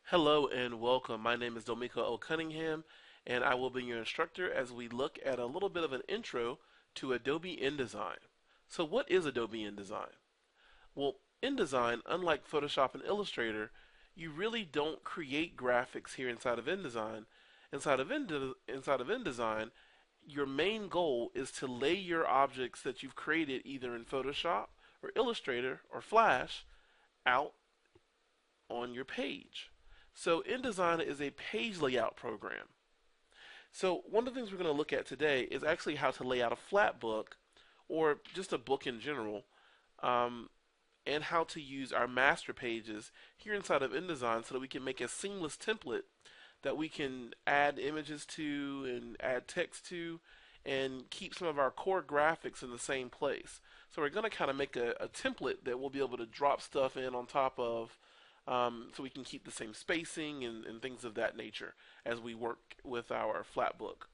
Hello and welcome. My name is Domiko O. Cunningham, and I will be your instructor as we look at a little bit of an intro to Adobe InDesign. So, what is Adobe InDesign? Well, InDesign, unlike Photoshop and Illustrator, you really don't create graphics here inside of InDesign. Inside of InDesign, your main goal is to lay your objects that you've created either in Photoshop or Illustrator or Flash out on your page. So InDesign is a page layout program. So one of the things we're going to look at today is actually how to lay out a flat book or just a book in general, um, and how to use our master pages here inside of InDesign so that we can make a seamless template that we can add images to and add text to and keep some of our core graphics in the same place. So we're going to kind of make a template that we'll be able to drop stuff in on top of, so we can keep the same spacing and things of that nature as we work with our flat book.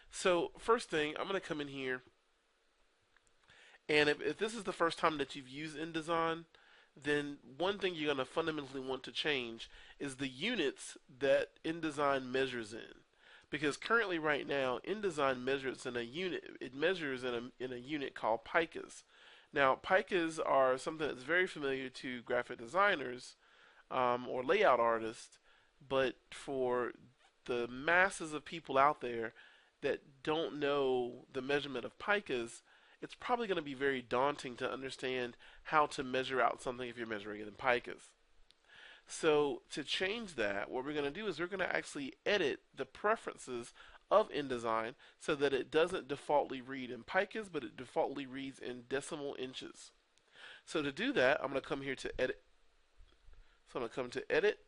So first thing, I'm going to come in here, and if this is the first time that you've used InDesign, then one thing you're going to fundamentally want to change is the units that InDesign measures in. Because currently right now, InDesign measures in a unit. It measures in a unit called picas. Now, picas are something that's very familiar to graphic designers, or layout artists, but for the masses of people out there that don't know the measurement of picas, it's probably going to be very daunting to understand how to measure out something if you're measuring it in picas. So to change that, what we're going to do is we're going to actually edit the preferences of InDesign so that it doesn't defaultly read in picas, but it defaultly reads in decimal inches. So to do that, I'm going to come here to edit. So I'm going to come to edit,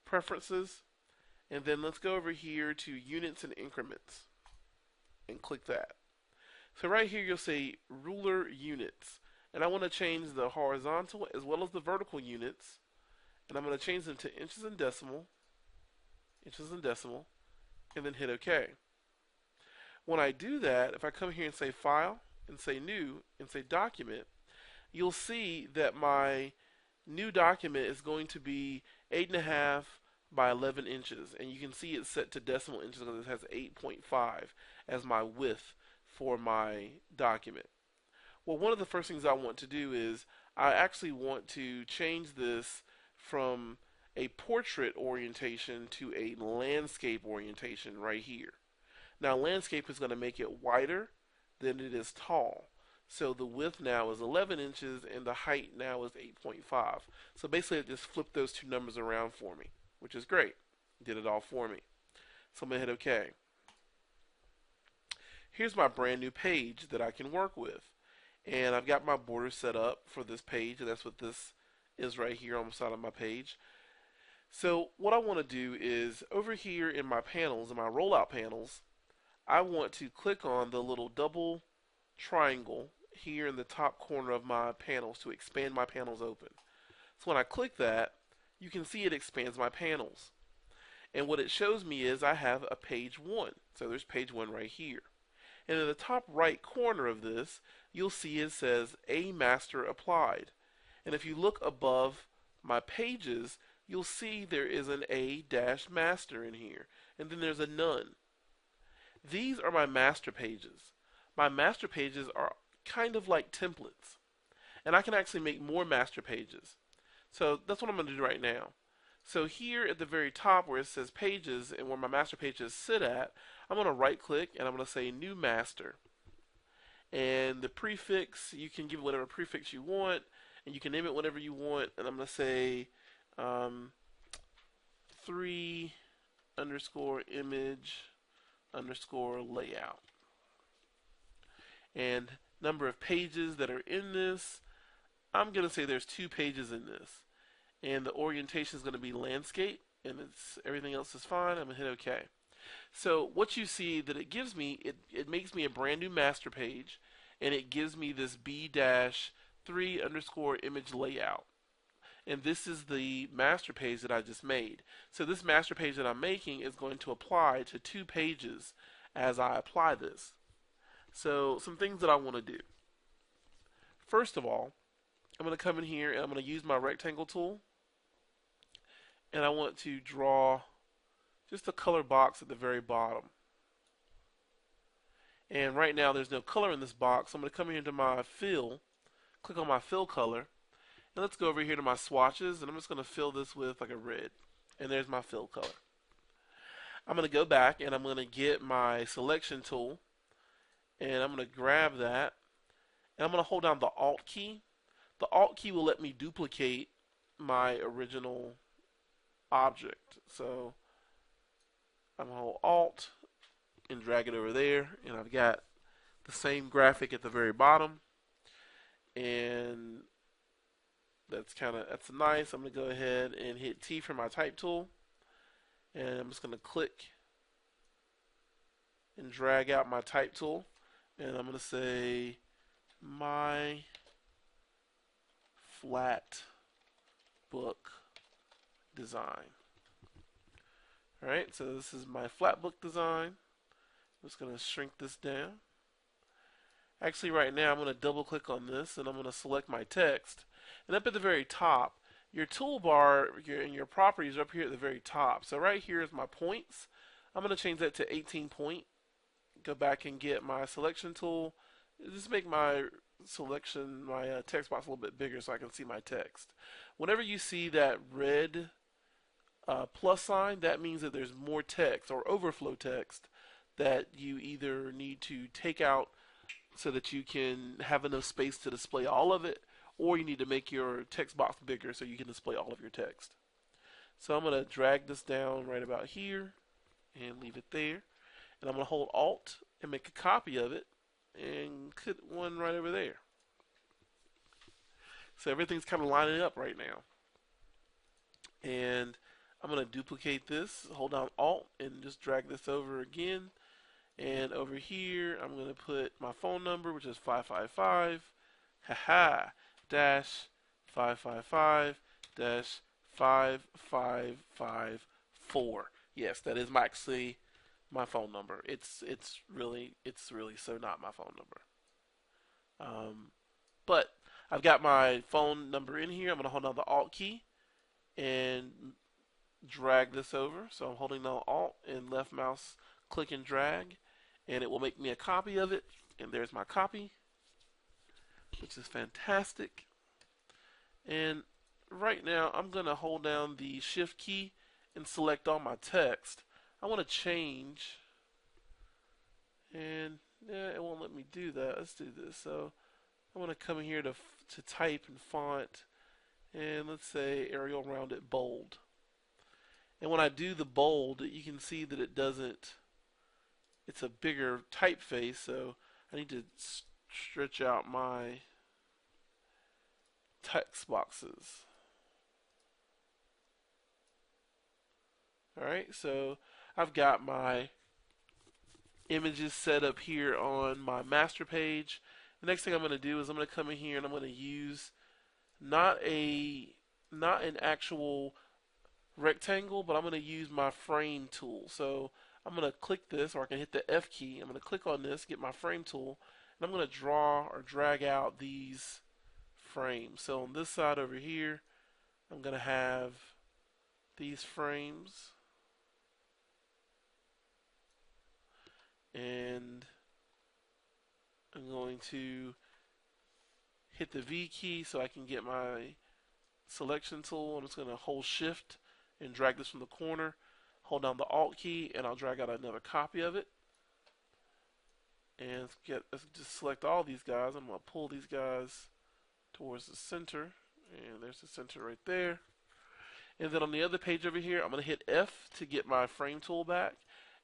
preferences, and then let's go over here to units and increments and click that. So right here you'll say ruler units, and I want to change the horizontal as well as the vertical units, and I'm going to change them to inches and decimal, and then hit OK. When I do that, if I come here and say File, and say New, and say Document, you'll see that my new document is going to be 8.5 by 11 inches, and you can see it's set to decimal inches because it has 8.5 as my width for my document. Well, one of the first things I want to do is I actually want to change this from a portrait orientation to a landscape orientation right here. Now, landscape is going to make it wider than it is tall. So the width now is 11 inches and the height now is 8.5. So basically it just flipped those two numbers around for me, which is great. It did it all for me. So I'm going to hit OK. Here's my brand new page that I can work with. And I've got my border set up for this page. And that's what this is right here on the side of my page. So what I want to do is over here in my panels, in my rollout panels, I want to click on the little double triangle here in the top corner of my panels to expand my panels open. So when I click that, you can see it expands my panels. And what it shows me is I have a page 1. So there's page 1 right here. And in the top right corner of this, you'll see it says A Master Applied. And if you look above my pages, you'll see there is an A-Master in here. And then there's a none. These are my master pages. My master pages are kind of like templates. And I can actually make more master pages. So that's what I'm going to do right now. So here at the very top where it says pages and where my master pages sit at, I'm going to right click and I'm going to say new master. And the prefix, you can give it whatever prefix you want, and you can name it whatever you want. And I'm going to say 3 underscore image underscore layout. And number of pages that are in this, I'm going to say there's 2 pages in this. And the orientation is going to be landscape, and everything else is fine. I'm going to hit OK. So what you see that it gives me, it makes me a brand new master page, and it gives me this B-3 underscore image layout. And this is the master page that I just made. So this master page that I'm making is going to apply to 2 pages as I apply this. So some things that I want to do. First of all, I'm going to come in here and I'm going to use my rectangle tool. and I want to draw just a color box at the very bottom. And right now there's no color in this box, so I'm going to come here into my fill, click on my fill color, and let's go over here to my swatches, and I'm just going to fill this with like a red. And there's my fill color. I'm going to go back and I'm going to get my selection tool, and I'm going to grab that, and I'm going to hold down the Alt key. The Alt key will let me duplicate my original object. So I'm going to hold Alt and drag it over there, and I've got the same graphic at the very bottom, and that's nice. I'm going to go ahead and hit T for my type tool, and I'm just going to click and drag out my type tool, and I'm going to say my flat book design. Alright, so this is my flat book design. I'm just going to shrink this down. Actually, right now I'm going to double click on this, and I'm going to select my text, and up at the very top, your toolbar and your properties are up here at the very top. So right here is my points. I'm going to change that to 18 point. Go back and get my selection tool. Just make my selection, my text box a little bit bigger so I can see my text. Whenever you see that red plus sign, that means that there's more text or overflow text that you either need to take out so that you can have enough space to display all of it, or you need to make your text box bigger so you can display all of your text. So I'm going to drag this down right about here and leave it there. And I'm going to hold Alt and make a copy of it and put one right over there. So everything's kind of lining up right now. And I'm going to duplicate this, hold down Alt, and just drag this over again. And over here, I'm going to put my phone number, which is 555 dash 555 dash 5554. Yes, that is actually my phone number. It's really so not my phone number. But I've got my phone number in here. I'm going to hold down the Alt key and drag this over. So I'm holding down Alt and left mouse click and drag, and it will make me a copy of it. And there's my copy, which is fantastic. And right now I'm going to hold down the Shift key and select all my text. I want to change, and yeah, it won't let me do that. Let's do this. So I want to come in here to type and font, and let's say Arial Rounded Bold. And when I do the bold, you can see that it doesn't, it's a bigger typeface, so I need to stretch out my text boxes. Alright, so I've got my images set up here on my master page. The next thing I'm going to do is I'm going to come in here and I'm going to use not an actual rectangle, but I'm going to use my frame tool. So I'm going to click this, or I can hit the F key. I'm going to click on this, get my frame tool, and I'm going to draw or drag out these frames. So on this side over here, I'm going to have these frames, and I'm going to hit the V key so I can get my selection tool. I'm just going to hold Shift and drag this from the corner, hold down the Alt key, and I'll drag out another copy of it. And let's just select all these guys. I'm going to pull these guys towards the center, and there's the center right there. And then on the other page over here, I'm going to hit F to get my frame tool back.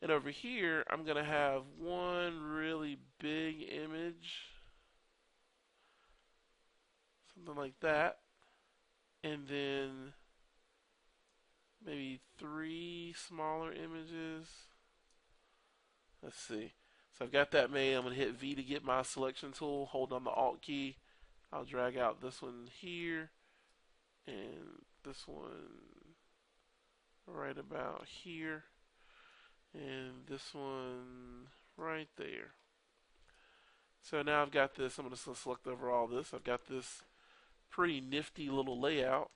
And over here, I'm going to have one really big image, something like that, and then maybe 3 smaller images. Let's see. So I've got that made. I'm going to hit V to get my selection tool, hold on the Alt key. I'll drag out this one here, and this one right about here, and this one right there. So now I've got this. I'm going to select over all this. I've got this pretty nifty little layout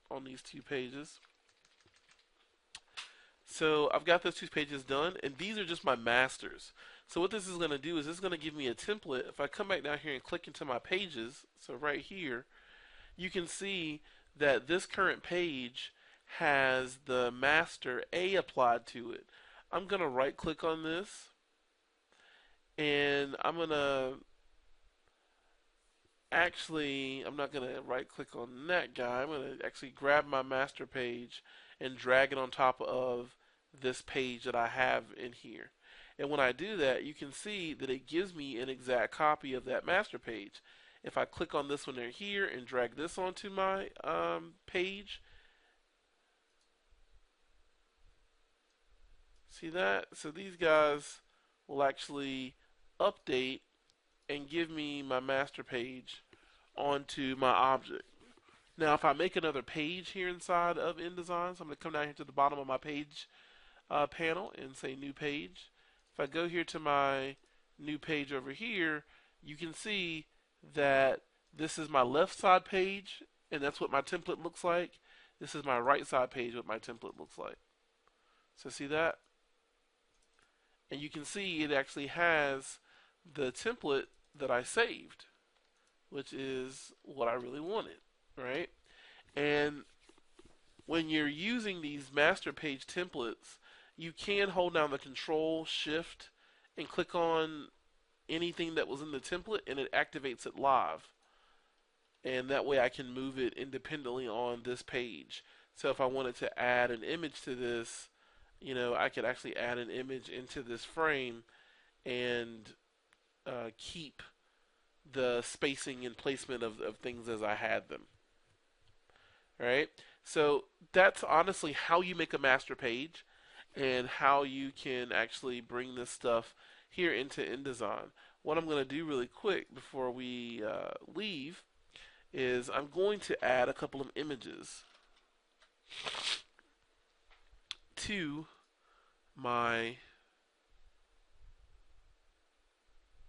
on these 2 pages. So I've got those two pages done, and these are just my masters. So what this is going to do is it's going to give me a template. If I come back down here and click into my pages, so right here, you can see that this current page has the master A applied to it. I'm going to right click on this, and I'm going to actually, I'm not going to right click on that guy. I'm going to actually grab my master page and drag it on top of this page that I have in here. And when I do that, you can see that it gives me an exact copy of that master page. If I click on this one right here and drag this onto my page, see that? So these guys will actually update and give me my master page onto my object. Now, if I make another page here inside of InDesign, so I'm going to come down here to the bottom of my page panel and say New Page. If I go here to my new page over here, you can see that this is my left side page, and that's what my template looks like. This is my right side page, what my template looks like. So see that? And you can see it actually has the template that I saved, which is what I really wanted, right? And when you're using these master page templates, you can hold down the Control Shift and click on anything that was in the template, and it activates it live. And that way I can move it independently on this page. So if I wanted to add an image to this, I could actually add an image into this frame and keep the spacing and placement of things as I had them. Right? So that's honestly how you make a master page and how you can actually bring this stuff here into InDesign. What I'm going to do really quick before we leave is I'm going to add a couple of images to my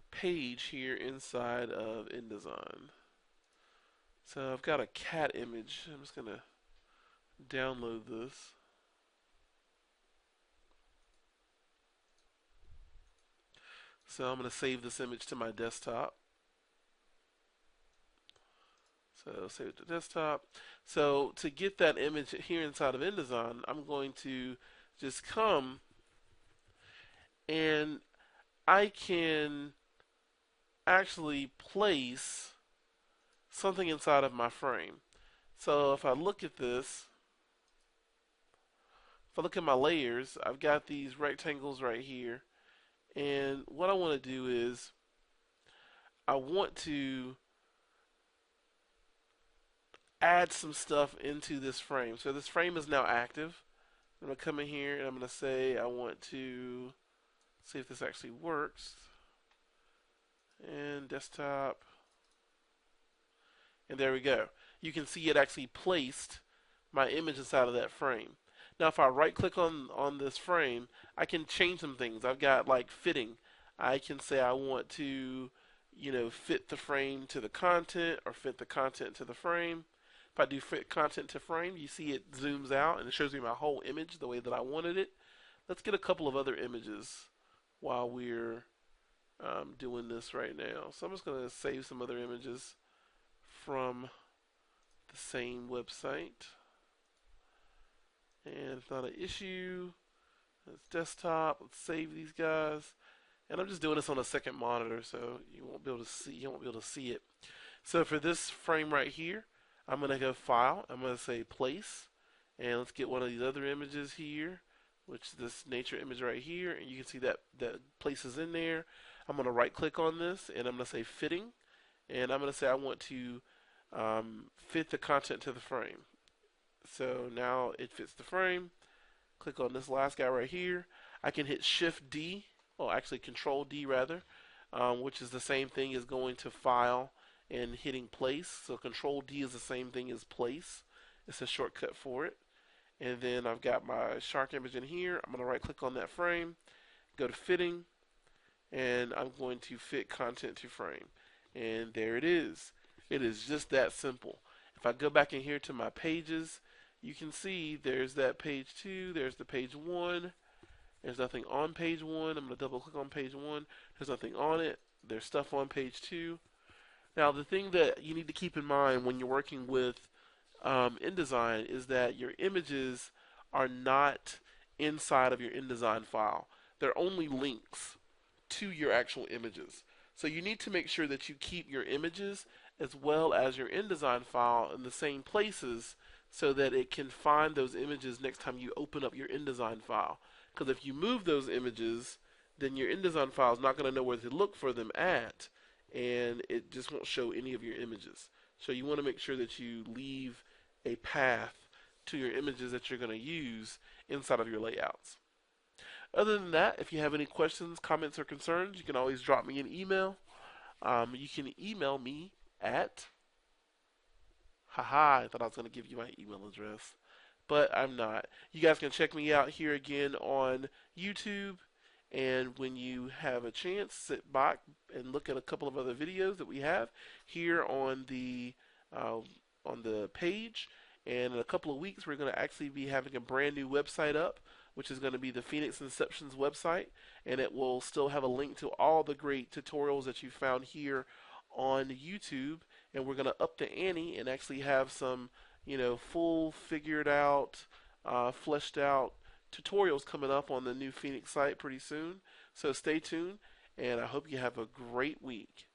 page here inside of InDesign. So I've got a cat image. I'm just going to download this. So I'm going to save this image to my desktop. So save it to desktop. So to get that image here inside of InDesign, I'm going to just come and I can actually place something inside of my frame. So if I look at this, if I look at my layers, I've got these rectangles right here. And what I want to do is I want to add some stuff into this frame. So this frame is now active. I'm going to come in here and I'm going to say I want to see if this actually works. And desktop. And there we go. You can see it actually placed my image inside of that frame. Now if I right click on this frame, I can change some things. I've got like fitting. I can say I want to, fit the frame to the content or fit the content to the frame. If I do fit content to frame, you see it zooms out and it shows me my whole image the way that I wanted it. Let's get a couple of other images while we're doing this right now. So I'm just going to save some other images from the same website. And it's not an issue. It's desktop. Let's save these guys. And I'm just doing this on a second monitor, so you won't be able to see it. So for this frame right here, I'm going to go File. I'm going to say Place. And let's get one of these other images here, which is this nature image right here. And you can see that place is in there. I'm going to right click on this and I'm going to say Fitting. And I'm going to say I want to fit the content to the frame. So now it fits the frame. Click on this last guy right here. I can hit Shift D, or actually Control D rather, which is the same thing as going to File and hitting Place. So Control D is the same thing as Place. It's a shortcut for it. And then I've got my shark image in here. I'm going to right click on that frame, go to Fitting, and I'm going to fit content to frame. And there it is. It is just that simple. If I go back in here to my pages, you can see there's that page 2, there's the page 1, there's nothing on page 1. I'm going to double click on page 1. There's nothing on it. There's stuff on page 2. Now, the thing that you need to keep in mind when you're working with InDesign is that your images are not inside of your InDesign file. They're only links to your actual images. So you need to make sure that you keep your images as well as your InDesign file in the same places so that it can find those images next time you open up your InDesign file. Because if you move those images, then your InDesign file is not going to know where to look for them at, and it just won't show any of your images. So you want to make sure that you leave a path to your images that you're going to use inside of your layouts. Other than that, if you have any questions, comments, or concerns, you can always drop me an email. You can email me at, I thought I was going to give you my email address, but I'm not. You guys can check me out here again on YouTube, and when you have a chance, sit back and look at a couple of other videos that we have here on the page. And in a couple of weeks, we're going to actually be having a brand new website up, which is going to be the Phoenix Inceptions website, and it will still have a link to all the great tutorials that you found here on YouTube. And we're going to up the ante and actually have some, full figured out, fleshed out tutorials coming up on the new Phoenix site pretty soon. So stay tuned, and I hope you have a great week.